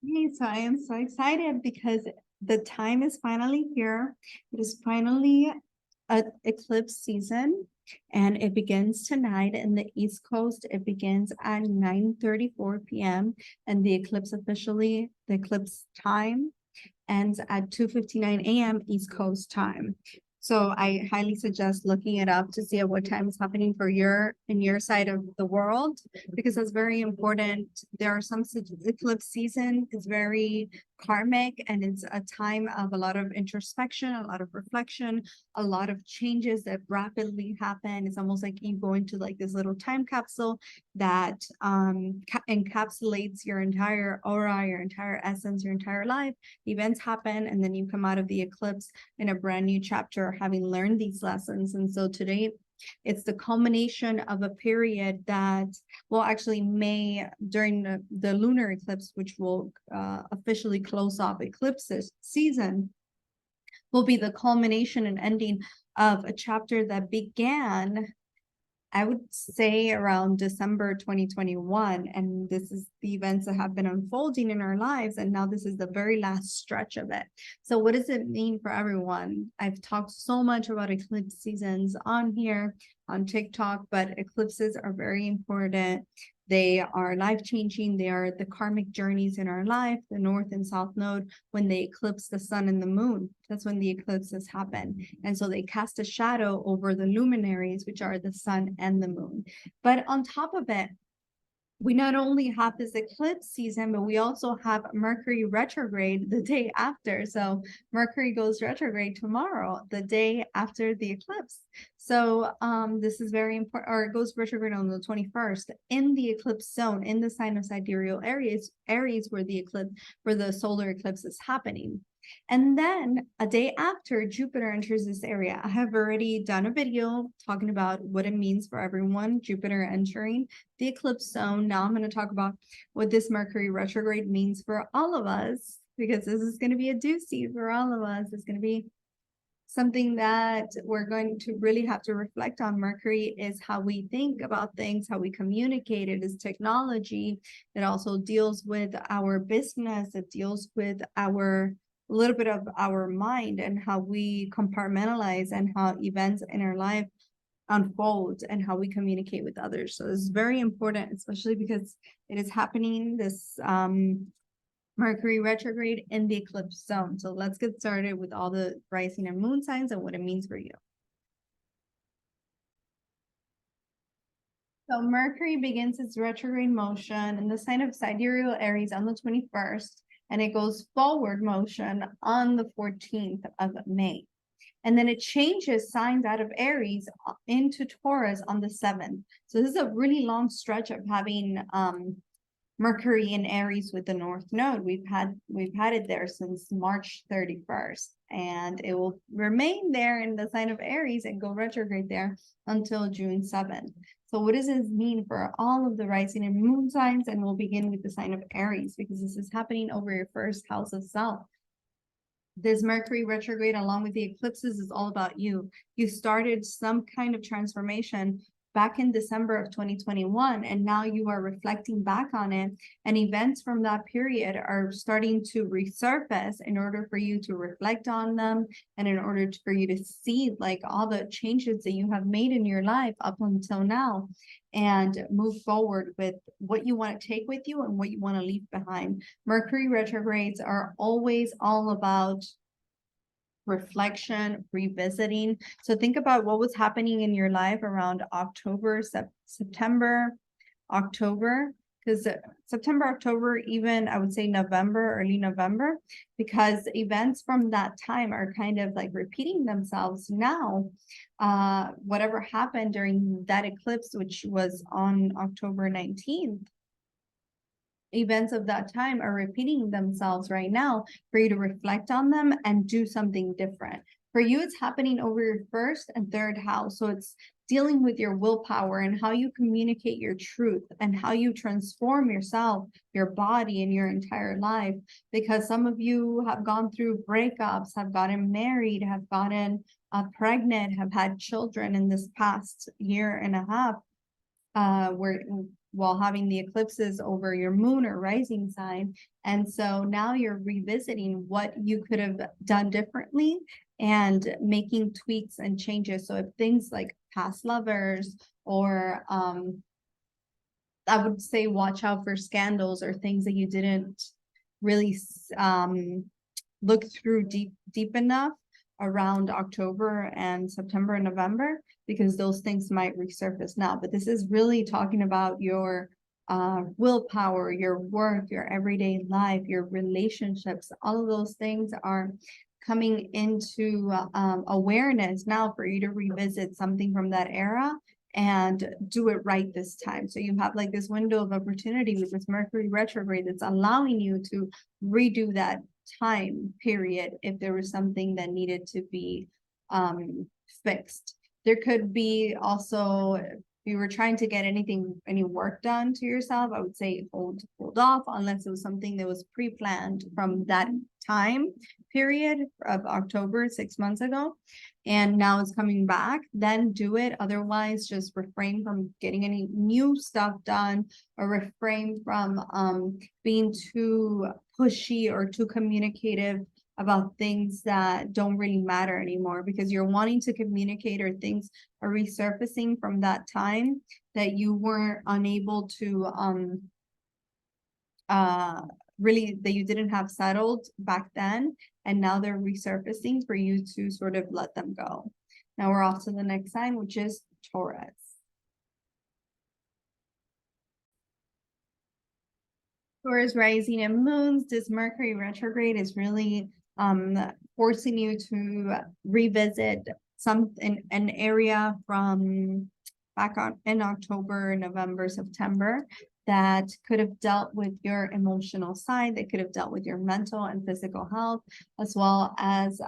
Hey, so I am so excited because the time is finally here. It is finally eclipse season, and it begins tonight in the East Coast. It begins at 9:34 p.m. and the eclipse time ends at 2:59 a.m. East Coast time. So I highly suggest looking it up to see at what time it's happening for your side of the world, because that's very important. There are some eclipse season is very karmic, and it's a time of a lot of introspection, a lot of reflection, a lot of changes that rapidly happen. It's almost like you go into like this little time capsule that encapsulates your entire aura, your entire essence, your entire life. Events happen, and then you come out of the eclipse in a brand new chapter, having learned these lessons. And so today, it's the culmination of a period that, well, actually May, during the lunar eclipse, which will officially close off eclipses season, will be the culmination and ending of a chapter that began, I would say, around December 2021. And this is the events that have been unfolding in our lives. And now this is the very last stretch of it. So what does it mean for everyone? I've talked so much about eclipse seasons on here, on TikTok, but eclipses are very important. They are life-changing. They are the karmic journeys in our life, the North and South Node, when they eclipse the sun and the moon. That's when the eclipses happen. And so they cast a shadow over the luminaries, which are the sun and the moon. But on top of it, we not only have this eclipse season, but we also have Mercury retrograde the day after. So Mercury goes retrograde tomorrow, the day after the eclipse. So this is very important, or it goes retrograde on the 21st in the eclipse zone, in the sign of sidereal Aries, where the solar eclipse is happening. And then a day after, Jupiter enters this area. I have already done a video talking about what it means for everyone, Jupiter entering the eclipse zone. Now I'm going to talk about what this Mercury retrograde means for all of us, because this is going to be a doozy for all of us. It's going to be something that we're going to really have to reflect on. Mercury is how we think about things, how we communicate. It is technology. It also deals with our business. It deals with a little bit of our mind and how we compartmentalize and how events in our life unfold and how we communicate with others. So it's very important, especially because it is happening this Mercury retrograde in the eclipse zone. So let's get started with all the rising and moon signs and what it means for you. So Mercury begins its retrograde motion in the sign of sidereal Aries on the 21st, and it goes forward motion on the 14th of May. And then it changes signs out of Aries into Taurus on the 7th. So this is a really long stretch of having Mercury in Aries with the North Node. We've had it there since March 31st, and it will remain there in the sign of Aries and go retrograde there until June 7th. So what does this mean for all of the rising and moon signs? And we'll begin with the sign of Aries, because this is happening over your first house of self. This Mercury retrograde, along with the eclipses, is all about you. You started some kind of transformation back in December of 2021, and now you are reflecting back on it, and events from that period are starting to resurface in order for you to reflect on them, and in order for you to see like all the changes that you have made in your life up until now, and move forward with what you want to take with you and what you want to leave behind. Mercury retrogrades are always all about reflection, revisiting. So think about what was happening in your life around October, September, October, because September, October, even I would say November, early November, because events from that time are kind of like repeating themselves now. Whatever happened during that eclipse, which was on October 19th, events of that time are repeating themselves right now for you to reflect on them and do something different. For you, it's happening over your first and third house. So it's dealing with your willpower and how you communicate your truth and how you transform yourself, your body, and your entire life. Because some of you have gone through breakups, have gotten married, have gotten pregnant, have had children in this past year and a half, where while having the eclipses over your moon or rising sign. And so now you're revisiting what you could have done differently and making tweaks and changes. So if things like past lovers or I would say watch out for scandals or things that you didn't really look through deep enough around October and September and November, because those things might resurface now. But this is really talking about your willpower, your work, your everyday life, your relationships. All of those things are coming into awareness now for you to revisit something from that era and do it right this time. So you have like this window of opportunity with this Mercury retrograde that's allowing you to redo that time period if there was something that needed to be fixed. There could be also, if you were trying to get any work done to yourself, I would say hold off unless it was something that was pre-planned from that time period of October 6 months ago, and now it's coming back, then do it. Otherwise, just refrain from getting any new stuff done, or refrain from being too pushy or too communicative about things that don't really matter anymore, because you're wanting to communicate or things are resurfacing from that time that you weren't unable to really, that you didn't have settled back then, and now they're resurfacing for you to sort of let them go. Now we're off to the next sign, which is Taurus. Taurus rising and moons, this Mercury retrograde is really forcing you to revisit an area from back in October, November, September that could have dealt with your emotional side, that could have dealt with your mental and physical health, as well as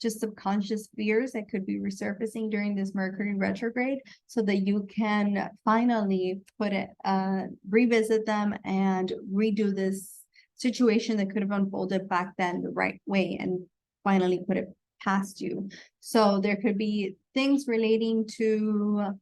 just subconscious fears that could be resurfacing during this Mercury retrograde, so that you can finally revisit them and redo this situation that could have unfolded back then the right way and finally put it past you. So there could be things relating to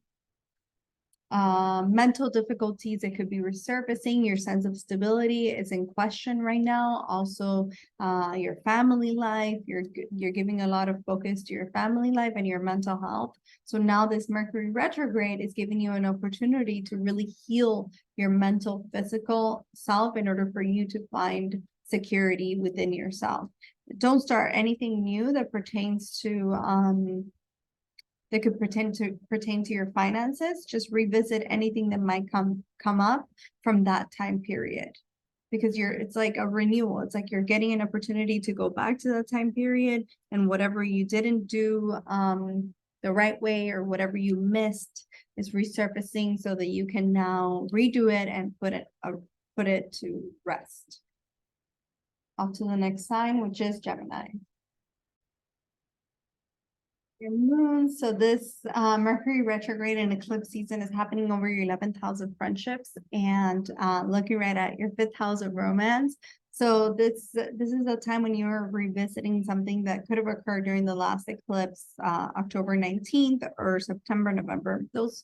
mental difficulties that could be resurfacing. Your sense of stability is in question right now. Also, your family life, you're giving a lot of focus to your family life and your mental health. So now this Mercury retrograde is giving you an opportunity to really heal your mental, physical self in order for you to find security within yourself. Don't start anything new that pertains to that could pertain to your finances. Just revisit anything that might come up from that time period, because it's like a renewal. It's like you're getting an opportunity to go back to that time period, and whatever you didn't do the right way, or whatever you missed, is resurfacing so that you can now redo it and put it to rest. Off to the next sign, which is Gemini. Your moon. So this Mercury retrograde and eclipse season is happening over your 11th house of friendships, and looking right at your 5th house of romance. So this is a time when you're revisiting something that could have occurred during the last eclipse, October 19th or September, November, those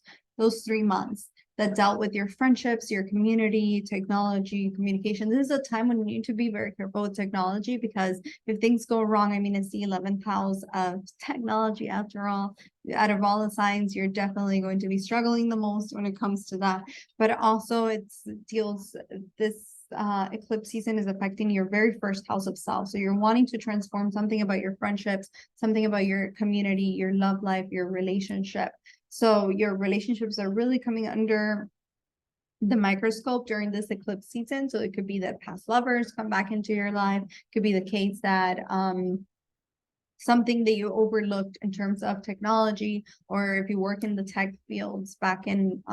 3 months that dealt with your friendships, your community, technology, communication. This is a time when you need to be very careful with technology, because if things go wrong, I mean, it's the 11th house of technology after all. Out of all the signs, you're definitely going to be struggling the most when it comes to that. But also this eclipse season is affecting your very first house of self. So you're wanting to transform something about your friendships, something about your community, your love life, your relationship. So your relationships are really coming under the microscope during this eclipse season. So it could be that past lovers come back into your life. It could be the case that something that you overlooked in terms of technology, or if you work in the tech fields back in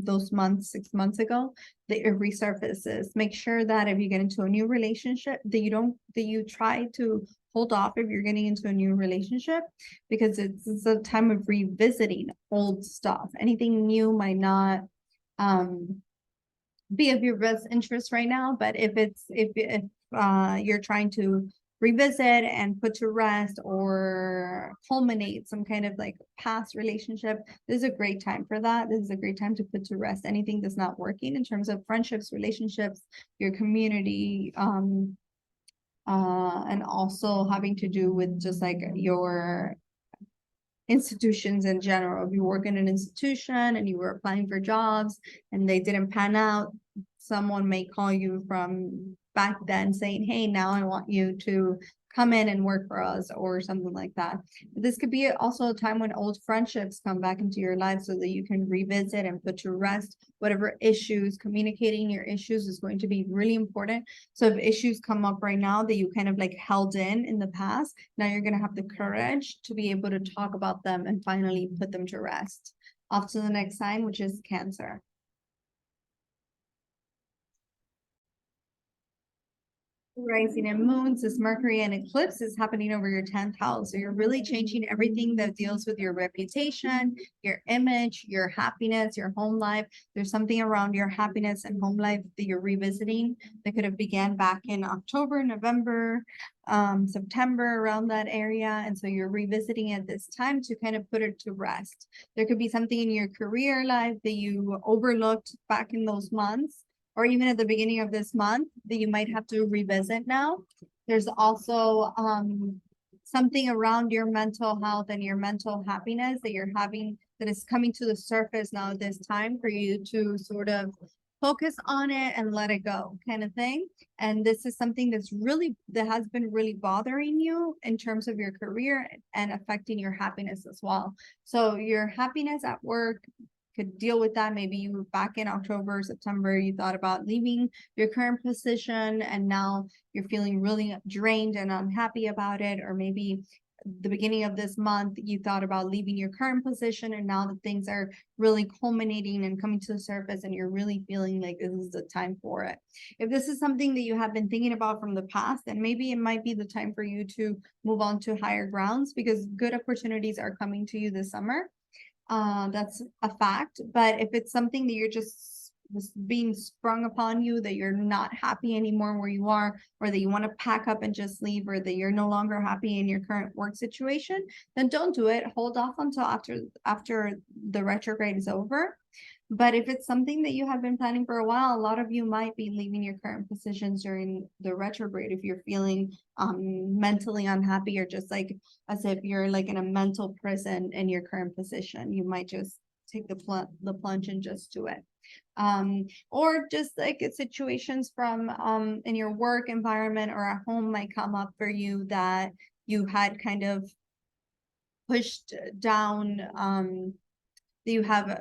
those months, 6 months ago, that it resurfaces. Make sure that if you get into a new relationship, that you try to hold off if you're getting into a new relationship, because it's a time of revisiting old stuff. Anything new might not be of your best interest right now, but if you're trying to revisit and put to rest or culminate some kind of like past relationship. This is a great time for that. This is a great time to put to rest anything that's not working in terms of friendships, relationships, your community, and also having to do with just like your institutions in general. If you work in an institution and you were applying for jobs and they didn't pan out, someone may call you from back then saying, hey, now I want you to come in and work for us or something like that. This could be also a time when old friendships come back into your life so that you can revisit and put to rest whatever issues. Communicating your issues is going to be really important. So if issues come up right now that you kind of like held in the past, now you're going to have the courage to be able to talk about them and finally put them to rest. Off to the next sign, which is Cancer. Rising and moons, this Mercury and eclipse is happening over your 10th house. So you're really changing everything that deals with your reputation, your image, your happiness, your home life. There's something around your happiness and home life that you're revisiting that could have began back in October, November, September, around that area. And so you're revisiting at this time to kind of put it to rest. There could be something in your career life that you overlooked back in those months, or even at the beginning of this month, that you might have to revisit now. There's also something around your mental health and your mental happiness that you're having that is coming to the surface now at this time for you to sort of focus on it and let it go, kind of thing. And this is something that has been really bothering you in terms of your career and affecting your happiness as well. So your happiness at work could deal with that. Maybe you back in October, September, you thought about leaving your current position and now you're feeling really drained and unhappy about it. Or maybe the beginning of this month, you thought about leaving your current position and now that things are really culminating and coming to the surface and you're really feeling like this is the time for it. If this is something that you have been thinking about from the past, then maybe it might be the time for you to move on to higher grounds because good opportunities are coming to you this summer. That's a fact. But if it's something that you're just being sprung upon you, that you're not happy anymore where you are, or that you want to pack up and just leave, or that you're no longer happy in your current work situation, then don't do it. Hold off until after the retrograde is over. But if it's something that you have been planning for a while, a lot of you might be leaving your current positions during the retrograde if you're feeling mentally unhappy or just like as if you're like in a mental prison in your current position. You might just take the plunge and just do it. Or just like situations from in your work environment or at home might come up for you that you had kind of pushed down, that you have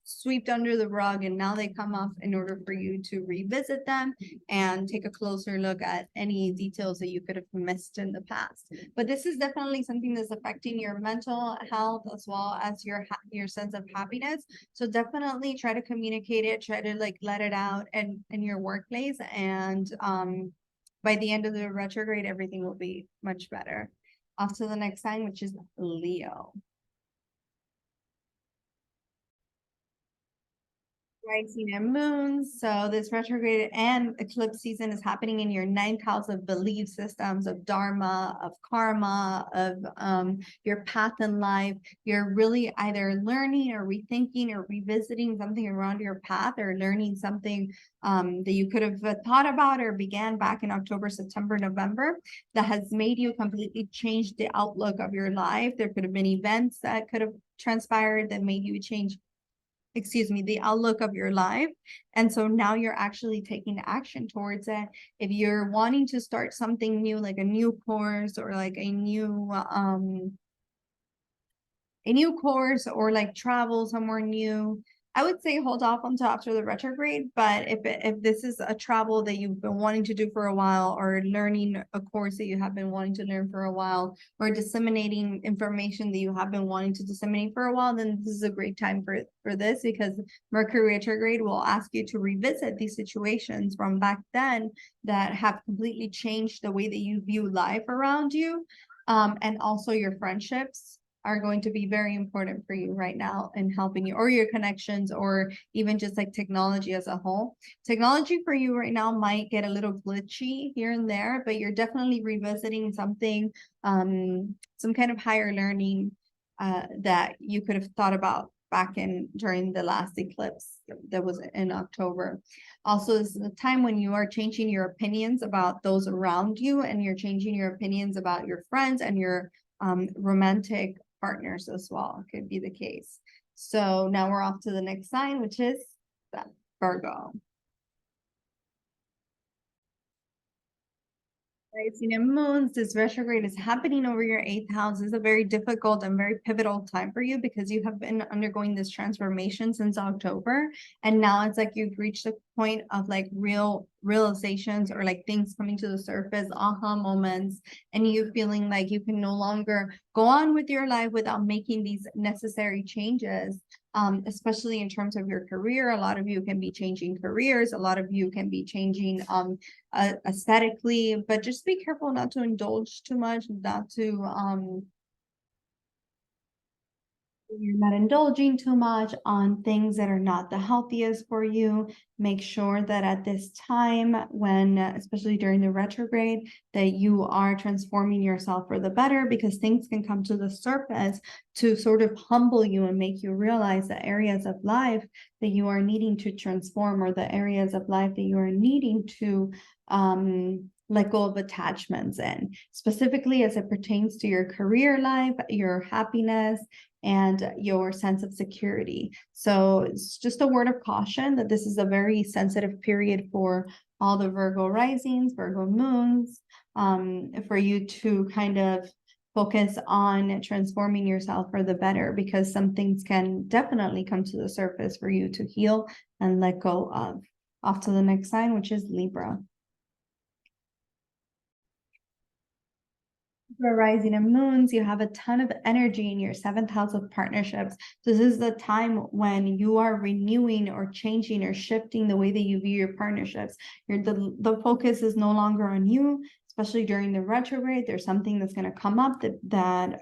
swept under the rug and now they come up in order for you to revisit them and take a closer look at any details that you could have missed in the past. But this is definitely something that's affecting your mental health as well as your sense of happiness. So definitely try to communicate it, try to like let it out and in your workplace, and by the end of the retrograde everything will be much better. Off to the next sign, which is Leo. Rising and moons. So this retrograde and eclipse season is happening in your 9th house of belief systems, of dharma, of karma, of your path in life. You're really either learning or rethinking or revisiting something around your path, or learning something that you could have thought about or began back in October, September, November that has made you completely change the outlook of your life. There could have been events that could have transpired that made you change the outlook of your life. And so now you're actually taking action towards it. If you're wanting to start something new, like a new course or like a new course or like travel somewhere new, I would say hold off until after the retrograde. But if this is a travel that you've been wanting to do for a while, or learning a course that you have been wanting to learn for a while, or disseminating information that you have been wanting to disseminate for a while, then this is a great time for this, because Mercury retrograde will ask you to revisit these situations from back then that have completely changed the way that you view life around you, and also your friendships. are going to be very important for you right now in helping you, or your connections, or even just like technology as a whole. Technology for you right now might get a little glitchy here and there, but you're definitely revisiting something, some kind of higher learning that you could have thought about back in during the last eclipse that was in October. Also, this is a time when you are changing your opinions about those around you, and you're changing your opinions about your friends and your romantic partners as well. It could be the case. So now we're off to the next sign, which is Virgo. Rising and moons, this retrograde is happening over your 8th house. It's a very difficult and very pivotal time for you because you have been undergoing this transformation since October. And now it's like you've reached a point of like realizations, or like things coming to the surface, aha moments, and you feeling like you can no longer go on with your life without making these necessary changes. Especially in terms of your career. A lot of you can be changing careers. A lot of you can be changing aesthetically, but just be careful not to indulge too much, not to you're not indulging too much on things that are not the healthiest for you. Make sure that at this time, when especially during the retrograde, that you are transforming yourself for the better, because things can come to the surface to sort of humble you and make you realize the areas of life that you are needing to transform, or the areas of life that you are needing to let go of attachments in, specifically as it pertains to your career life, your happiness, and your sense of security. So it's just a word of caution that this is a very sensitive period for all the Virgo risings, Virgo moons, for you to kind of focus on transforming yourself for the better, because some things can definitely come to the surface for you to heal and let go of. Off to the next sign, which is Libra. Rising and moons, you have a ton of energy in your 7th house of partnerships. This is the time when you are renewing or changing or shifting the way that you view your partnerships. The focus is no longer on you, especially during the retrograde. There's something that's going to come up that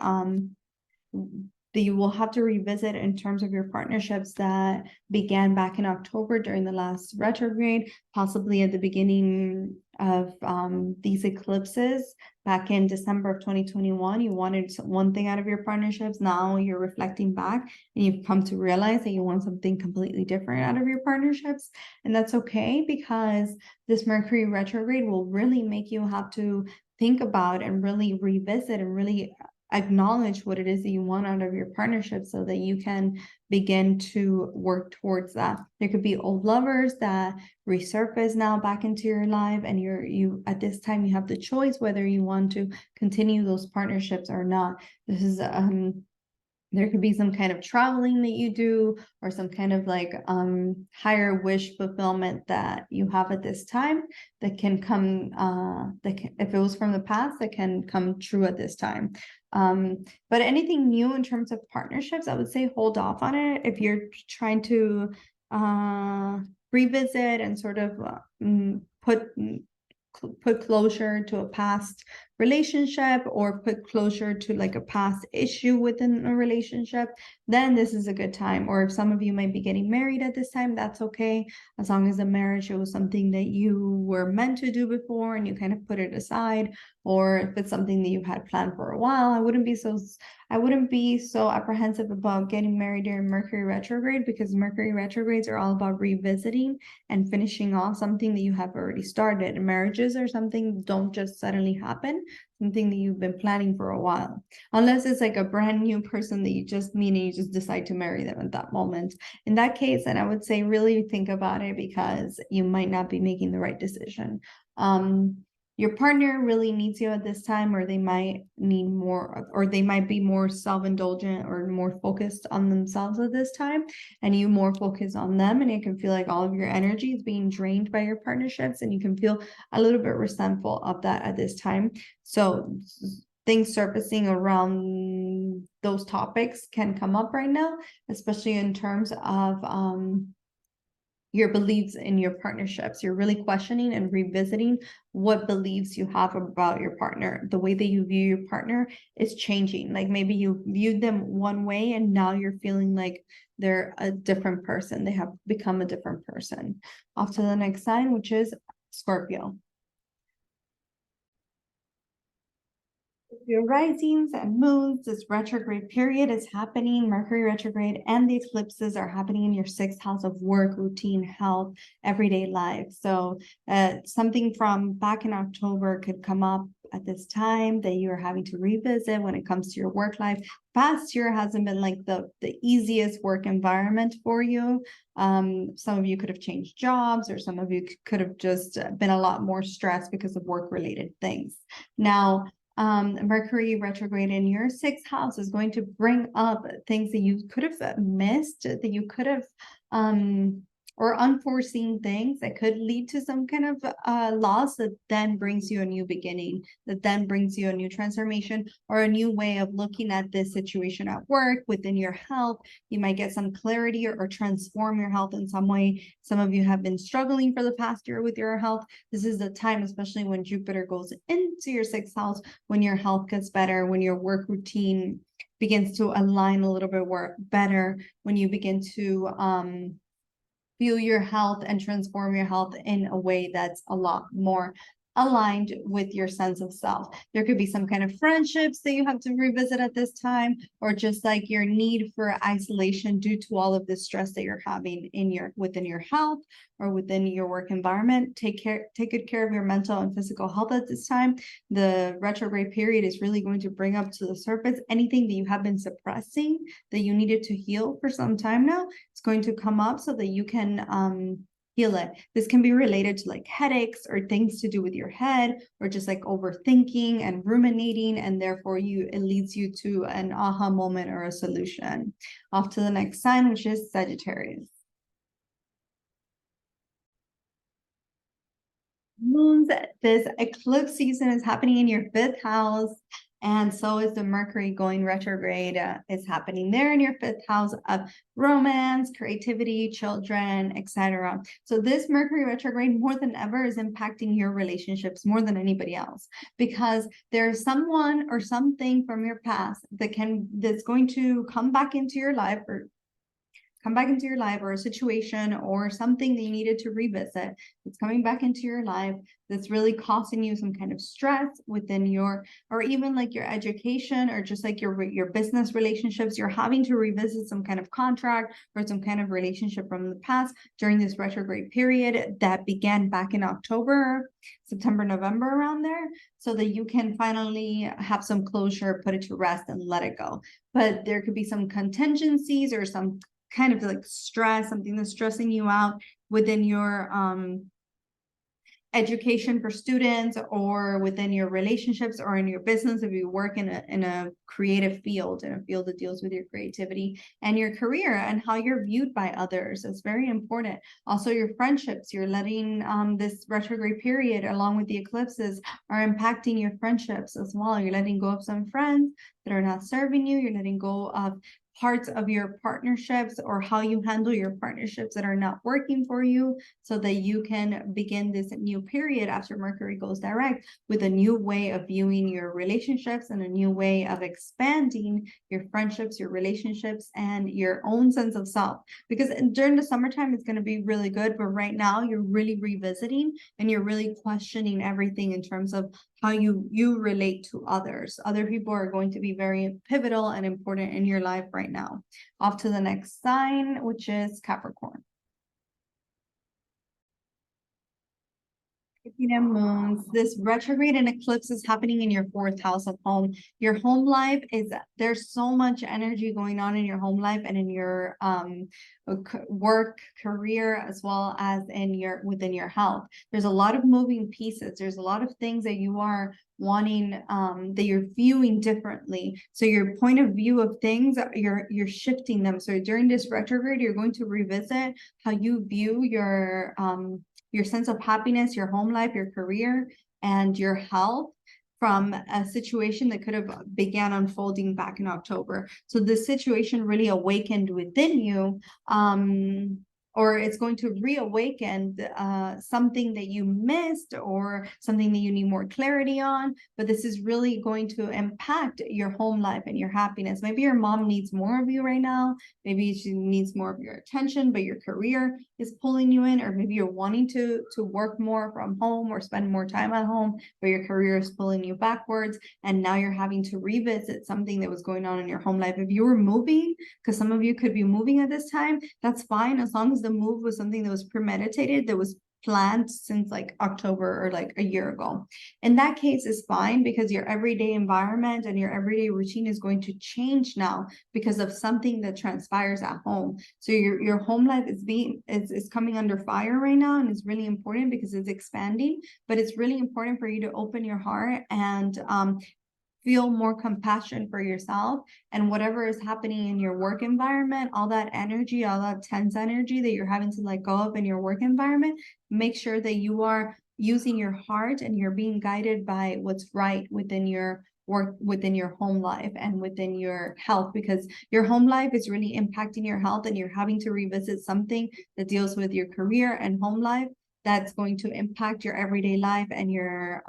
you will have to revisit in terms of your partnerships that began back in October during the last retrograde, possibly at the beginning of these eclipses back in December of 2021. You wanted one thing out of your partnerships. Now you're reflecting back and you've come to realize that you want something completely different out of your partnerships. And that's okay, because this Mercury retrograde will really make you have to think about and really revisit and really acknowledge what it is that you want out of your partnership, so that you can begin to work towards that. There could be old lovers that resurface now back into your life, and you at this time you have the choice whether you want to continue those partnerships or not. This is there could be some kind of traveling that you do, or some kind of like higher wish fulfillment that you have at this time that can come if it was from the past, that can come true at this time. But anything new in terms of partnerships, I would say hold off on it. If you're trying to revisit and sort of put closure to a past relationship, or put closure to like a past issue within a relationship, then this is a good time. Or if some of you might be getting married at this time, that's okay, as long as the marriage, it was something that you were meant to do before and you kind of put it aside. Or if it's something that you've had planned for a while, I wouldn't be so apprehensive about getting married during Mercury retrograde, because Mercury retrogrades are all about revisiting and finishing off something that you have already started. And marriages are something that don't just suddenly happen, something that you've been planning for a while, unless it's like a brand new person that you just meet and you just decide to marry them at that moment. In that case, then I would say really think about it, because you might not be making the right decision. Your partner really needs you at this time, or they might need more, or they might be more self-indulgent or more focused on themselves at this time, and you more focus on them, and it can feel like all of your energy is being drained by your partnerships, and you can feel a little bit resentful of that at this time. So things surfacing around those topics can come up right now, especially in terms of your beliefs in your partnerships. You're really questioning and revisiting what beliefs you have about your partner. The way that you view your partner is changing. Like maybe you viewed them one way and now you're feeling like they're a different person. They have become a different person. Off to the next sign, which is Scorpio. Your risings and moons, this retrograde period is happening. Mercury retrograde and the eclipses are happening in your sixth house of work, routine, health, everyday life. So something from back in October could come up at this time that you're having to revisit when it comes to your work life. Past year hasn't been like the easiest work environment for you. Some of you could have changed jobs, or some of you could have just been a lot more stressed because of work related things. Now, Mercury retrograde in your sixth house is going to bring up things that you could have missed, that you could have or unforeseen things that could lead to some kind of loss that then brings you a new beginning, that then brings you a new transformation or a new way of looking at this situation at work, within your health. You might get some clarity or transform your health in some way. Some of you have been struggling for the past year with your health. This is the time, especially when Jupiter goes into your sixth house, when your health gets better, when your work routine begins to align a little bit better, when you begin to view your health and transform your health in a way that's a lot more aligned with your sense of self. There could be some kind of friendships that you have to revisit at this time, or just like your need for isolation due to all of the stress that you're having within your health or within your work environment. Take good care of your mental and physical health at this time. The retrograde period is really going to bring up to the surface anything that you have been suppressing that you needed to heal for some time now. It's going to come up so that you can heal it. This can be related to like headaches or things to do with your head, or just like overthinking and ruminating, and therefore it leads you to an aha moment or a solution. Off to the next sign, which is Sagittarius. Moons, this eclipse season is happening in your fifth house, and so is the Mercury going retrograde. It's happening there in your fifth house of romance, creativity, children, etc. So this Mercury retrograde more than ever is impacting your relationships more than anybody else, because there's someone or something from your past that's going to come back into your life, or a situation or something that you needed to revisit. It's coming back into your life that's really causing you some kind of stress within or even like your education, or just like your business relationships. You're having to revisit some kind of contract or some kind of relationship from the past during this retrograde period that began back in October, September, November, around there, so that you can finally have some closure, put it to rest, and let it go. But there could be some contingencies or some kind of like stress, something that's stressing you out within your education for students, or within your relationships, or in your business if you work in a creative field, in a field that deals with your creativity and your career and how you're viewed by others. It's very important. Also, your friendships, you're letting this retrograde period along with the eclipses are impacting your friendships as well. You're letting go of some friends that are not serving you. You're letting go of parts of your partnerships, or how you handle your partnerships that are not working for you, so that you can begin this new period after Mercury goes direct with a new way of viewing your relationships and a new way of expanding your friendships, your relationships, and your own sense of self. Because during the summertime, it's going to be really good, but right now you're really revisiting and you're really questioning everything in terms of how you relate to others. Other people are going to be very pivotal and important in your life right now. Off to the next sign, which is Capricorn. Moons, this retrograde and eclipse is happening in your fourth house of home. Your home life there's so much energy going on in your home life and in your work, career, as well as within your health. There's a lot of moving pieces. There's a lot of things that you are wanting, that you're viewing differently. So your point of view of things, you're shifting them. So during this retrograde, you're going to revisit how you view your sense of happiness, your home life, your career, and your health from a situation that could have began unfolding back in October. So this situation really awakened within you or it's going to reawaken something that you missed or something that you need more clarity on. But this is really going to impact your home life and your happiness. Maybe your mom needs more of you right now. Maybe she needs more of your attention, but your career is pulling you in, or maybe you're wanting to work more from home or spend more time at home, but your career is pulling you backwards. And now you're having to revisit something that was going on in your home life. If you were moving, because some of you could be moving at this time, that's fine, as long as the move was something that was premeditated, that was planned since like October or like a year ago. In that case, is fine, because your everyday environment and your everyday routine is going to change now because of something that transpires at home. So your home life is coming under fire right now, and it's really important because it's expanding. But it's really important for you to open your heart and feel more compassion for yourself, and whatever is happening in your work environment, all that energy, all that tense energy that you're having to let go of in your work environment, make sure that you are using your heart and you're being guided by what's right within your work, within your home life, and within your health, because your home life is really impacting your health, and you're having to revisit something that deals with your career and home life that's going to impact your everyday life and your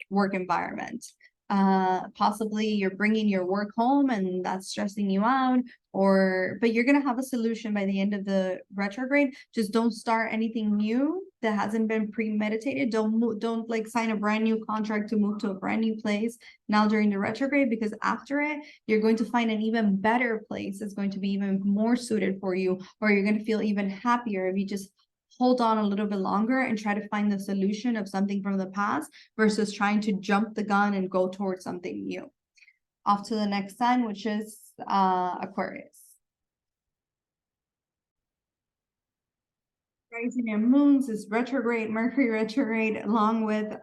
work environment. Possibly you're bringing your work home and that's stressing you out, but you're going to have a solution by the end of the retrograde. Just don't start anything new that hasn't been premeditated. Don't like sign a brand new contract to move to a brand new place now during the retrograde, because after it, you're going to find an even better place that's going to be even more suited for you, or you're going to feel even happier if you just hold on a little bit longer and try to find the solution of something from the past versus trying to jump the gun and go towards something new. Off to the next sign, which is Aquarius. Rising and moons is retrograde, Mercury retrograde, along with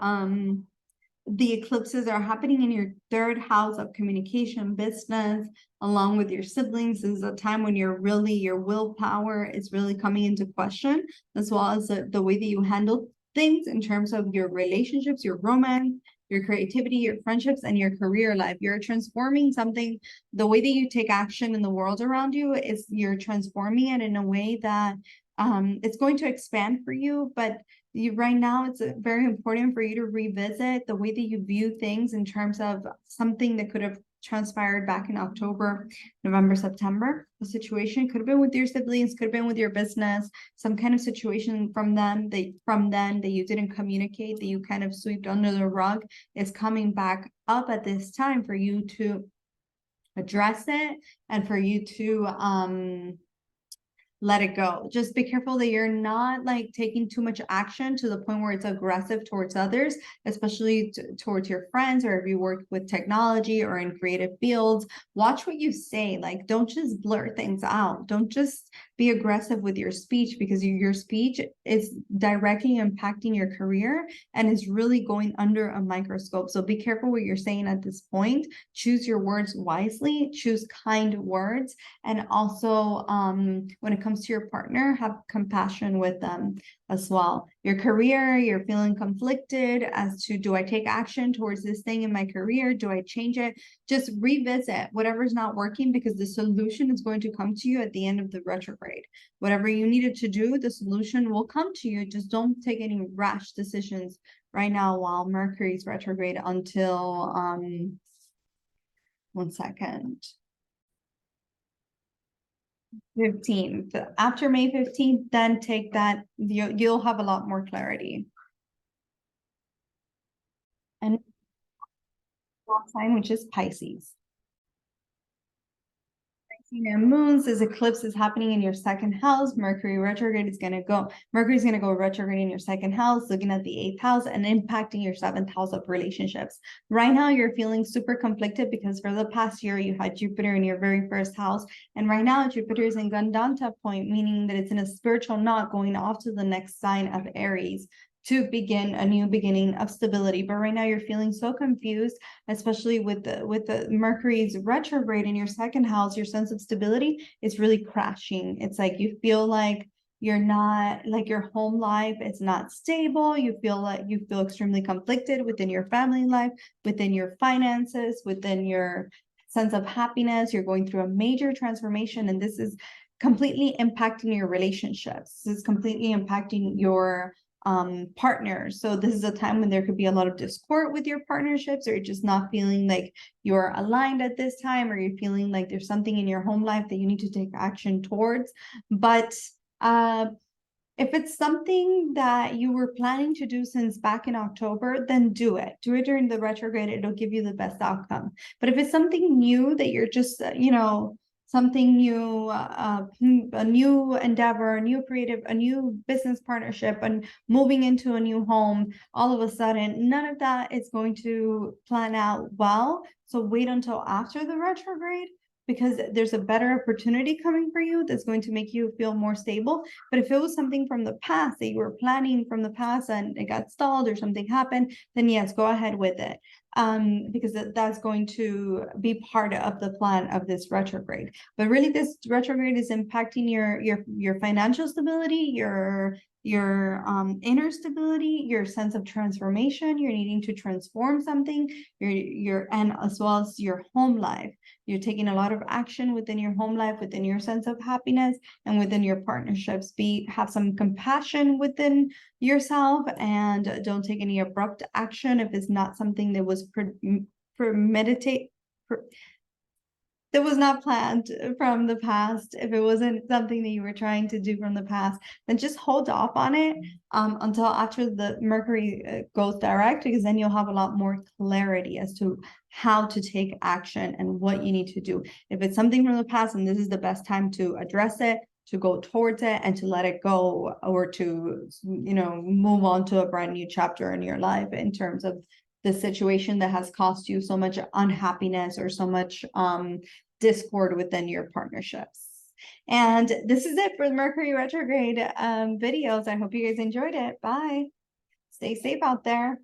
the eclipses are happening in your third house of communication, business, along with your siblings. This is a time when your willpower is really coming into question, as well as the way that you handle things in terms of your relationships, your romance, your creativity, your friendships, and your career life. You're transforming something. The way that you take action in the world around you is you're transforming it in a way that it's going to expand for you, but right now it's very important for you to revisit the way that you view things in terms of something that could have transpired back in October, November, September. The situation could have been with your siblings, could have been with your business, some kind of situation from then that you didn't communicate, that you kind of swept under the rug, is coming back up at this time for you to address it and for you to let it go. Just be careful that you're not like taking too much action to the point where it's aggressive towards others, especially towards your friends, or if you work with technology or in creative fields. Watch what you say. Like, don't just blurt things out. Don't just be aggressive with your speech, because your speech is directly impacting your career and is really going under a microscope. So be careful what you're saying at this point. Choose your words wisely, choose kind words, and also when it comes to your partner, have compassion with them as well. Your career, you're feeling conflicted as to, do I take action towards this thing in my career? Do I change it? Just revisit whatever's not working, because the solution is going to come to you at the end of the retrograde. Whatever you needed to do, the solution will come to you. Just don't take any rash decisions right now while Mercury's retrograde until one second. 15th. After May 15th, then take that, you'll have a lot more clarity. And sign, which is Pisces. And moons, this eclipse is happening in your second house. Mercury's going to go retrograde in your second house, looking at the 8th house and impacting your 7th house of relationships. Right now, you're feeling super conflicted because for the past year, you had Jupiter in your very first house. And right now, Jupiter is in Gandanta point, meaning that it's in a spiritual knot going off to the next sign of Aries, to begin a new beginning of stability. But right now you're feeling so confused, especially with the Mercury's retrograde in your second house. Your sense of stability is really crashing. It's like you feel like you're not, like your home life is not stable. You feel extremely conflicted within your family life, within your finances, within your sense of happiness. You're going through a major transformation, and this is completely impacting your relationships. This is completely impacting your partners. So this is a time when there could be a lot of discord with your partnerships, or you're just not feeling like you're aligned at this time, or you're feeling like there's something in your home life that you need to take action towards. But if it's something that you were planning to do since back in October, then do it. Do it during the retrograde. It'll give you the best outcome. But if it's something new that you're just, something new, a new endeavor, a new creative, a new business partnership, and moving into a new home, all of a sudden, none of that is going to plan out well. So wait until after the retrograde, because there's a better opportunity coming for you that's going to make you feel more stable. But if it was something from the past that you were planning from the past and it got stalled or something happened, then yes, go ahead with it. Because that's going to be part of the plan of this retrograde. But really, this retrograde is impacting your financial stability, your inner stability, your sense of transformation. You're needing to transform something, and as well as your home life. You're taking a lot of action within your home life, within your sense of happiness, and within your partnerships. Have some compassion within yourself, and don't take any abrupt action if it's not something that was that was not planned from the past. If it wasn't something that you were trying to do from the past, then just hold off on it until after the Mercury goes direct, because then you'll have a lot more clarity as to how to take action and what you need to do. If it's something from the past, and this is the best time to address it, to go towards it, and to let it go, or to, move on to a brand new chapter in your life in terms of the situation that has caused you so much unhappiness or so much discord within your partnerships. And this is it for the Mercury retrograde videos. I hope you guys enjoyed it. Bye. Stay safe out there.